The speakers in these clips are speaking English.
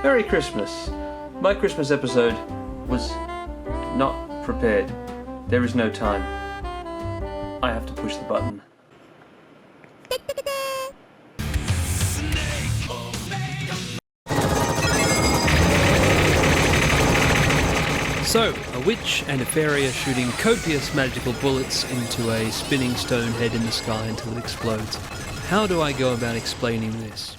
Merry Christmas. My Christmas episode was not prepared. There is no time. I have to push the button. So, a witch and a fairy are shooting copious magical bullets into a spinning stone head in the sky until it explodes. How do I go about explaining this?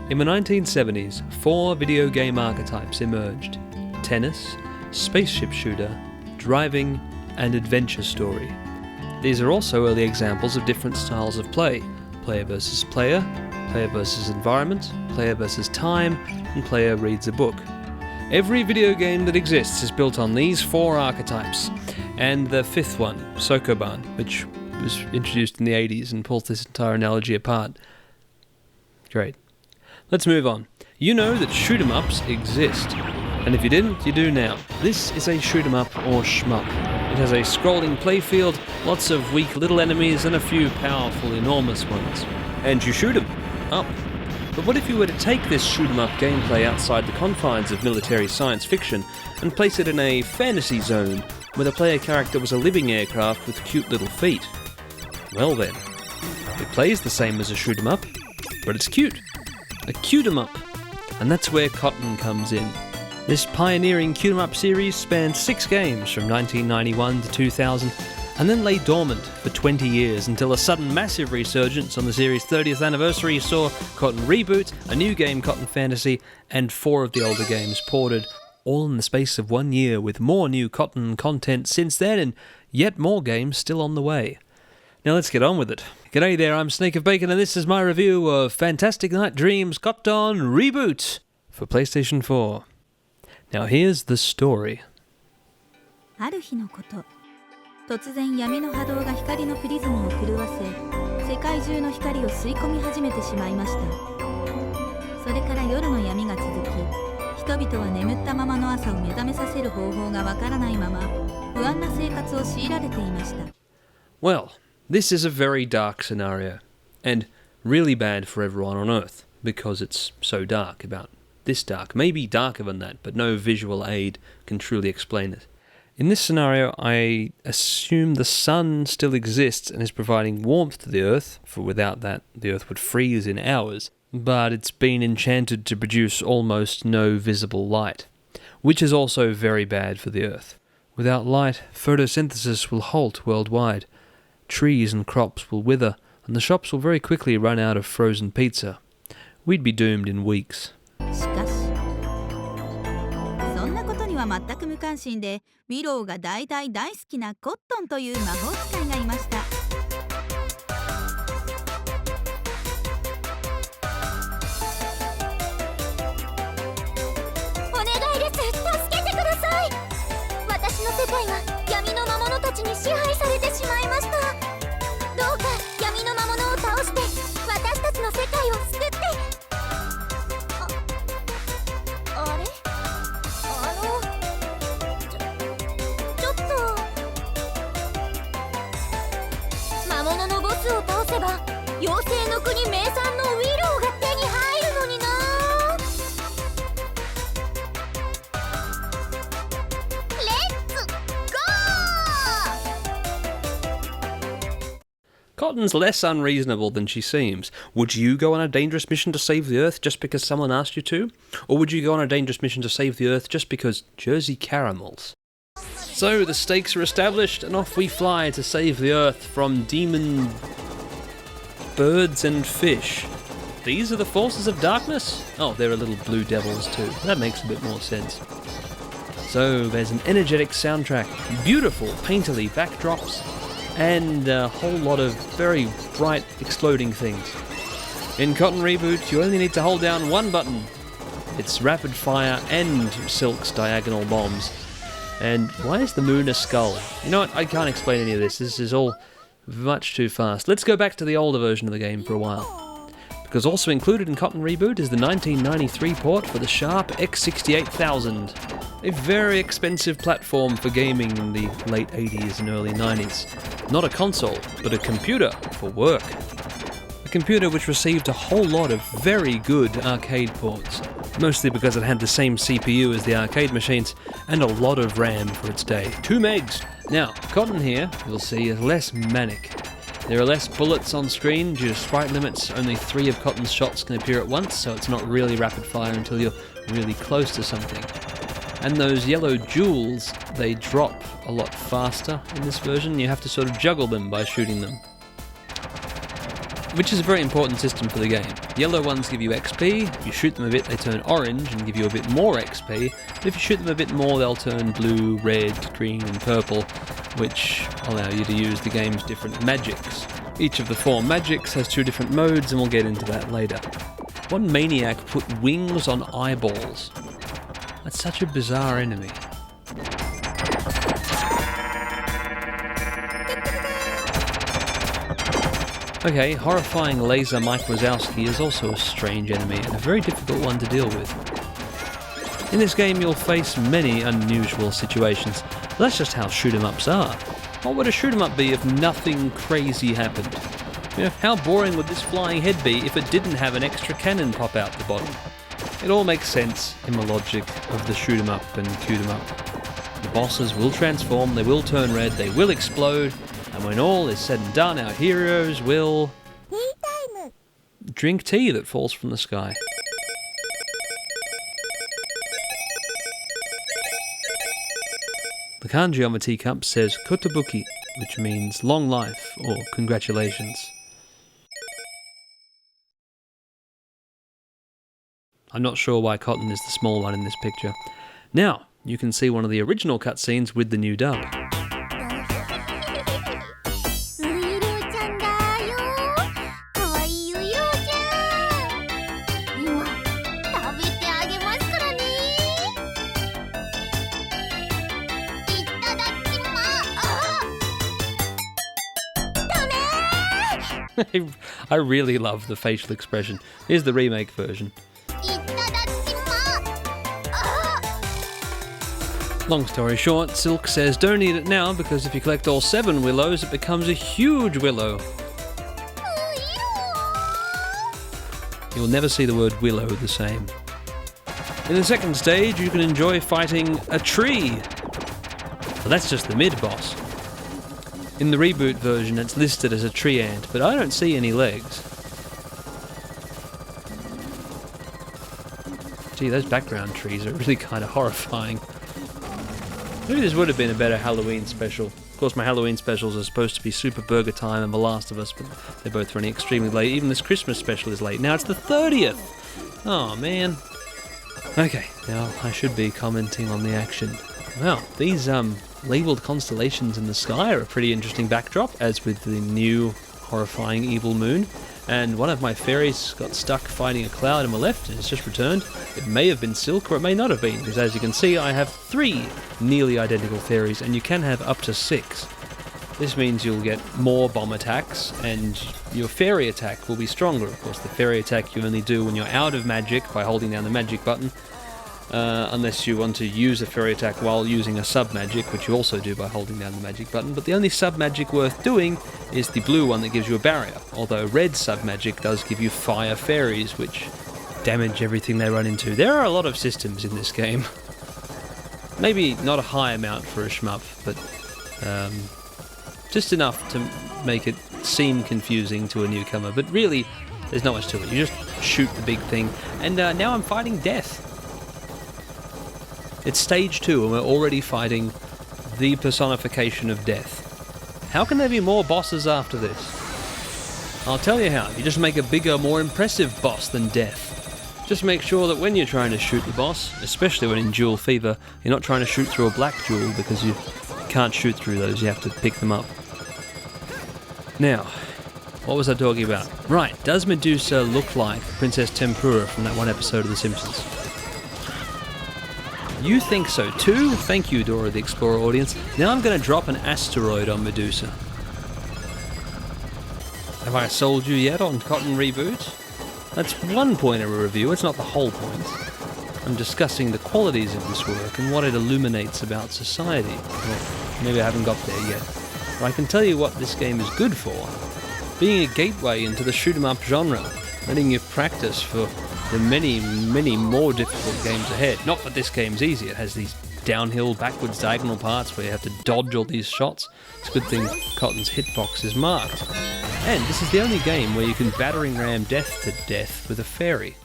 In the 1970s, 4 video game archetypes emerged: tennis, spaceship shooter, driving, and adventure story. These are also early examples of different styles of play: player versus player, player versus environment, player versus time, and player reads a book. Every video game that exists is built on these 4 archetypes, and the 5th one, SnakeOfBacon, which was introduced in the 80s and pulls this entire analogy apart. Great. Let's move on. You know that shoot-em-ups exist, and if you didn't, you do now. This is a shoot-em-up or shmup. It has a scrolling playfield, lots of weak little enemies, and a few powerful enormous ones. And you shoot 'em up. But what if you were to take this shoot-em-up gameplay outside the confines of military science fiction and place it in a fantasy zone where the player character was a living aircraft with cute little feet? Well then, it plays the same as a shoot-em-up, but it's cute. A cute-em-up. And that's where Cotton comes in. This pioneering cute-em-up series spanned 6 games from 1991 to 2000, and then lay dormant for 20 years until a sudden massive resurgence on the series' 30th anniversary saw Cotton Reboot, a new game Cotton Fantasy, and 4 of the older games ported, all in the space of 1 year, with more new Cotton content since then and yet more games still on the way. Now let's get on with it. G'day there, I'm SnakeOfBacon, and this is my review of Fantastic Night Dreams Cotton Reboot for PlayStation 4. Now here's the story. ある日のこと、突然闇の波動が光のプリズムを狂わせ、世界中の光を吸い込み始めてしまいました。それから夜の闇が続き、人々は眠ったままの朝を目覚めさせる方法がわからないまま、不安な生活を強いられていました。Well, this is a very dark scenario, and really bad for everyone on Earth, because it's so dark, about this dark, maybe darker than that, but no visual aid can truly explain it. In this scenario, I assume the sun still exists and is providing warmth to the Earth, for without that, the Earth would freeze in hours, but it's been enchanted to produce almost no visible light, which is also very bad for the Earth. Without light, photosynthesis will halt worldwide, trees and crops will wither, and the shops will very quickly run out of frozen pizza. We'd be doomed in weeks. しかし、そんなことには全く無関心で、ウィローが大好きなコットンという魔法使いがいました。お願いです、助けてください。私の世界が闇の魔物たちに支配されてしまいました。どうか闇の魔物を倒して、私たちの世界を救って。あれ？ちょっと魔物のボスを倒せば妖精の国名産のウィローが手に入るのにな。Cotton's less unreasonable than she seems. Would you go on a dangerous mission to save the Earth just because someone asked you to? Or would you go on a dangerous mission to save the Earth just because Jersey caramels? So the stakes are established and off we fly to save the Earth from demon birds and fish. These are the forces of darkness? Oh, there are little blue devils too. That makes a bit more sense. So there's an energetic soundtrack, beautiful painterly backdrops, and a whole lot of very bright exploding things. In Cotton Reboot, you only need to hold down one button. It's rapid fire and Silk's diagonal bombs. And why is the moon a skull? You know what, I can't explain any of this. This is all much too fast. Let's go back to the older version of the game for a while. Because also included in Cotton Reboot is the 1993 port for the Sharp X68000. A very expensive platform for gaming in the late 80s and early 90s. Not a console, but a computer for work. A computer which received a whole lot of very good arcade ports. mostly because it had the same CPU as the arcade machines and a lot of RAM for its day. 2 megs! Now, Cotton here, you'll see, is less manic. There are less bullets on screen due to sprite limits. Only 3 of Cotton's shots can appear at once, so it's not really rapid fire until you're really close to something. And those yellow jewels, they drop a lot faster in this version. You have to sort of juggle them by shooting them, which is a very important system for the game. Yellow ones give you XP. If you shoot them a bit, they turn orange and give you a bit more XP. But if you shoot them a bit more, they'll turn blue, red, green, and purple, which allow you to use the game's different magics. Each of the 4 magics has 2 different modes, and we'll get into that later. One maniac put wings on eyeballs. That's such a bizarre enemy. Okay, horrifying laser Mike Wazowski is also a strange enemy and a very difficult one to deal with. In this game you'll face many unusual situations. That's just how shoot-em-ups are. What would a shoot-em-up be if nothing crazy happened? You know, how boring would this flying head be if it didn't have an extra cannon pop out the bottom? It all makes sense in the logic of the shoot-em-up and cute-em-up. The bosses will transform, they will turn red, they will explode, and when all is said and done, our heroes will drink tea that falls from the sky. The kanji on the teacup says kotobuki, which means long life or congratulations. I'm not sure why Cotton is the small one in this picture. Now, you can see one of the original cutscenes with the new dub. I really love the facial expression. Here's the remake version. Long story short, Silk says don't eat it now because if you collect all 7 willows it becomes a huge willow. You'll never see the word willow the same. In the second stage you can enjoy fighting a tree. Well, that's just the mid-boss. In the Reboot version it's listed as a tree ant, but I don't see any legs. Gee, those background trees are really kind of horrifying. Maybe this would have been a better Halloween special. Of course, my Halloween specials are supposed to be Super Burger Time and The Last of Us, but they're both running extremely late. Even this Christmas special is late. Now it's the 30th! Oh, man. Okay, now I should be commenting on the action. Wow, these labelled constellations in the sky are a pretty interesting backdrop, as with the new horrifying evil moon. And one of my fairies got stuck fighting a cloud on my left and it's just returned. It may have been Silk or it may not have been, because as you can see I have 3 nearly identical fairies and you can have up to 6. This means you'll get more bomb attacks and your fairy attack will be stronger. Of course the fairy attack you only do when you're out of magic by holding down the magic button. Unless you want to use a fairy attack while using a sub-magic, which you also do by holding down the magic button, but the only sub-magic worth doing is the blue one that gives you a barrier, although red sub-magic does give you fire fairies, which damage everything they run into. There are a lot of systems in this game. Maybe not a high amount for a shmup, but just enough to make it seem confusing to a newcomer, but really, there's not much to it. You just shoot the big thing, and now I'm fighting death. It's stage 2 and we're already fighting the personification of death. How can there be more bosses after this? I'll tell you how. You just make a bigger, more impressive boss than death. Just make sure that when you're trying to shoot the boss, especially when in Jewel Fever, you're not trying to shoot through a black jewel because you can't shoot through those, you have to pick them up. Now, what was I talking about? Right, does Medusa look like Princess Tempura from that one episode of The Simpsons? You think so too? Thank you, Dora the Explorer audience. Now I'm going to drop an asteroid on Medusa. Have I sold you yet on Cotton Reboot? That's one point of a review, it's not the whole point. I'm discussing the qualities of this work and what it illuminates about society. Well, maybe I haven't got there yet. But I can tell you what this game is good for. Being a gateway into the shoot-'em-up genre, letting you practice for There are many, many more difficult games ahead. Not that this game's easy. It has these downhill, backwards, diagonal parts where you have to dodge all these shots. It's a good thing Cotton's hitbox is marked. And this is the only game where you can battering ram death to death with a fairy.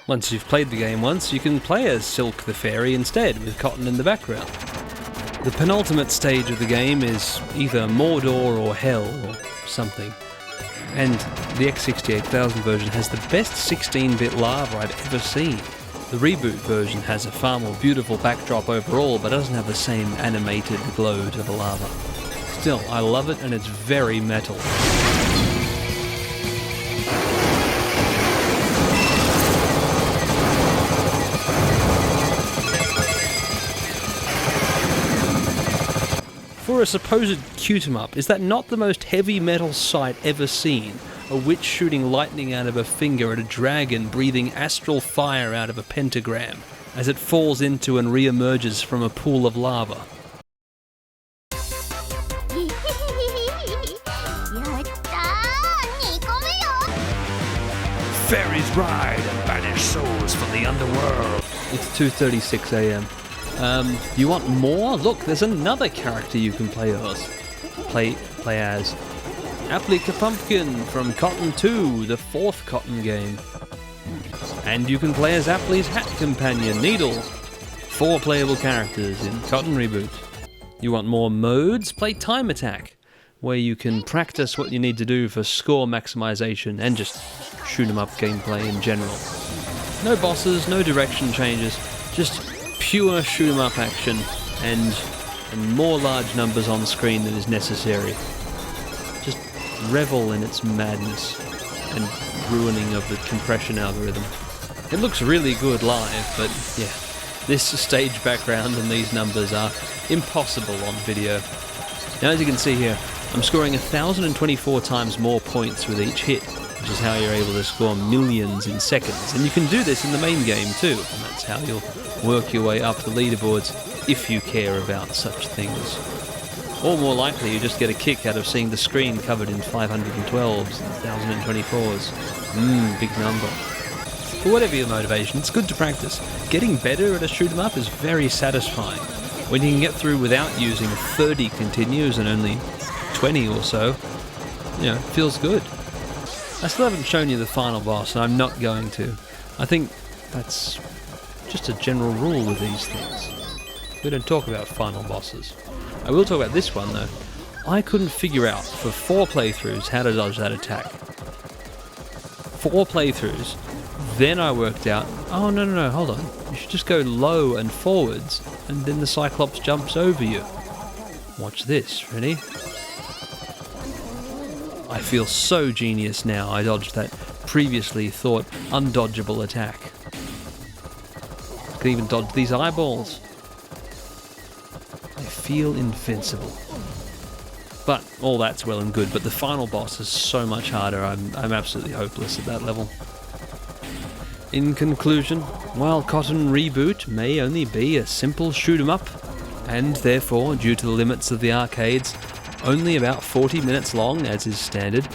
Once you've played the game once, you can play as Silk the Fairy instead, with Cotton in the background. The penultimate stage of the game is either Mordor or Hell or something. And the X68000 version has the best 16-bit lava I've ever seen. The Reboot version has a far more beautiful backdrop overall, but doesn't have the same animated glow to the lava. Still, I love it and it's very metal. For a supposed cute-em-up, is that not the most heavy metal sight ever seen? A witch shooting lightning out of a finger at a dragon breathing astral fire out of a pentagram as it falls into and re-emerges from a pool of lava. Fairies ride and banish souls from the underworld. It's 2:36 a.m. You want more? Look, there's another character you can play as. Play as. Applica Pumpkin from Cotton 2, the fourth Cotton game. And you can play as Apply's hat companion, Needles. 4 playable characters in Cotton Reboot. You want more modes? Play Time Attack, where you can practice what you need to do for score maximization and just shoot 'em up gameplay in general. No bosses, no direction changes, just pure shoot 'em up action and more large numbers on screen than is necessary. Just revel in its madness and ruining of the compression algorithm. It looks really good live, but yeah, this stage background and these numbers are impossible on video. Now, as you can see here, I'm scoring 1,024 times more points with each hit, which is how you're able to score millions in seconds. And you can do this in the main game too, and that's how you'll work your way up the leaderboards if you care about such things. Or more likely, you just get a kick out of seeing the screen covered in 512s and 1024s. Big number. For whatever your motivation, it's good to practice. Getting better at a shoot 'em up is very satisfying. When you can get through without using 30 continues and only 20 or so, it feels good. I still haven't shown you the final boss, and I'm not going to. I think that's just a general rule with these things. We don't talk about final bosses. I will talk about this one though. I couldn't figure out for 4 playthroughs how to dodge that attack. 4 playthroughs. Then I worked out, oh no, hold on. You should just go low and forwards, and then the Cyclops jumps over you. Watch this, ready? I feel so genius now I dodged that previously thought undodgeable attack. I can even dodge these eyeballs. I feel invincible. But all that's well and good, but the final boss is so much harder. I'm absolutely hopeless at that level. In conclusion, while Cotton Reboot may only be a simple shoot 'em up, and therefore, due to the limits of the arcades, only about 40 minutes long as is standard,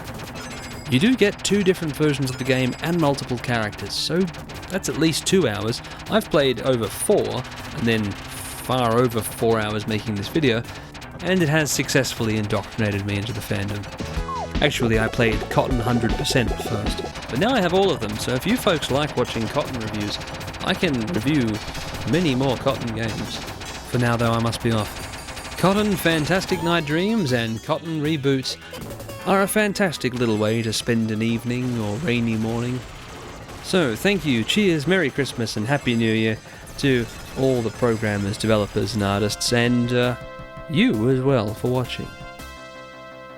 you do get 2 different versions of the game and multiple characters, so that's at least 2 hours. I've played over 4, and then far over 4 hours making this video, and it has successfully indoctrinated me into the fandom. Actually, I played Cotton 100% first, but now I have all of them, so if you folks like watching Cotton reviews, I can review many more Cotton games. For now though, I must be off. Cotton Fantastic Night Dreams and Cotton Reboots are a fantastic little way to spend an evening or rainy morning. So thank you, cheers, Merry Christmas and Happy New Year to all the programmers, developers and artists, and you as well for watching.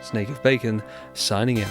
SnakeOfBacon signing out.